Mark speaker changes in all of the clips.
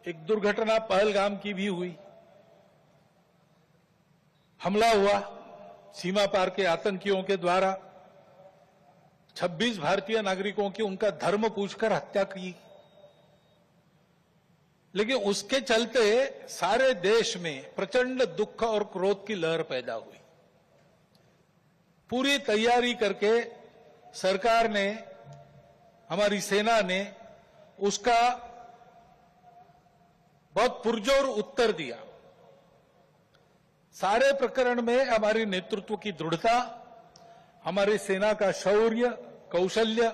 Speaker 1: एक दुर्घटना पहलगाम की भी हुई, हमला हुआ सीमा पार के आतंकियों के द्वारा, 26 भारतीय नागरिकों की उनका धर्म पूछकर हत्या की। लेकिन उसके चलते सारे देश में प्रचंड दुख और क्रोध की लहर पैदा हुई। पूरी तैयारी करके सरकार ने, हमारी सेना ने उसका बहुत पुरजोर उत्तर दिया। सारे प्रकरण में हमारी नेतृत्व की दृढ़ता, हमारी सेना का शौर्य, कौशल्य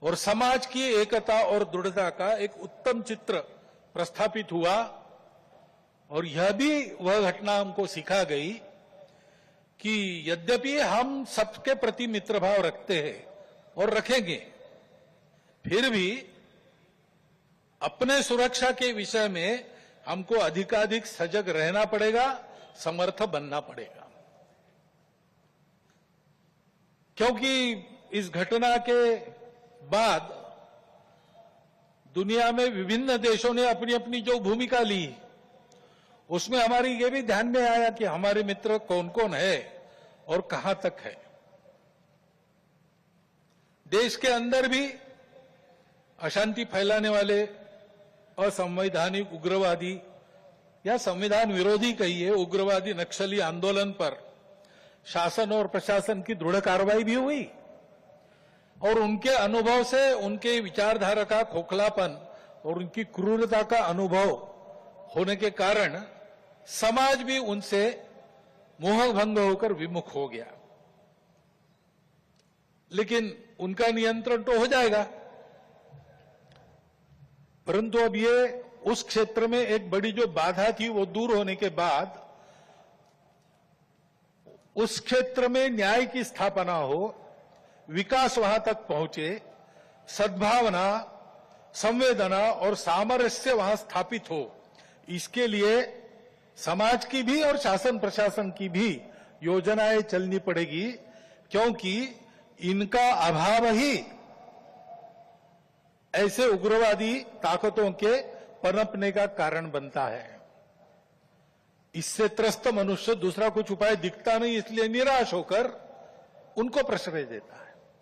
Speaker 1: और समाज की एकता और दृढ़ता का एक उत्तम चित्र प्रस्थापित हुआ। और यह भी वह घटना हमको सिखा गई कि यद्यपि हम सबके प्रति मित्रभाव रखते हैं और रखेंगे, फिर भी अपने सुरक्षा के विषय में हमको अधिकाधिक सजग रहना पड़ेगा, समर्थ बनना पड़ेगा। क्योंकि इस घटना के बाद दुनिया में विभिन्न देशों ने अपनी अपनी जो भूमिका ली, उसमें हमारी ये भी ध्यान में आया कि हमारे मित्र कौन कौन है और कहां तक है। देश के अंदर भी अशांति फैलाने वाले असंवैधानिक उग्रवादी या संविधान विरोधी कहिए उग्रवादी नक्सली आंदोलन पर शासन और प्रशासन की दृढ़ कार्रवाई भी हुई। और उनके अनुभव से, उनके विचारधारा का खोखलापन और उनकी क्रूरता का अनुभव होने के कारण समाज भी उनसे मोहभंग होकर विमुख हो गया। लेकिन उनका नियंत्रण तो हो जाएगा, परंतु अब ये उस क्षेत्र में एक बड़ी जो बाधा थी वो दूर होने के बाद उस क्षेत्र में न्याय की स्थापना हो, विकास वहां तक पहुंचे, सद्भावना, संवेदना और सामरस्य वहां स्थापित हो, इसके लिए समाज की भी और शासन प्रशासन की भी योजनाएं चलनी पड़ेगी। क्योंकि इनका अभाव ही ऐसे उग्रवादी ताकतों के पनपने का कारण बनता है। इससे त्रस्त मनुष्य दूसरा कुछ उपाय दिखता नहीं, इसलिए निराश होकर उनको प्रश्रय देता है।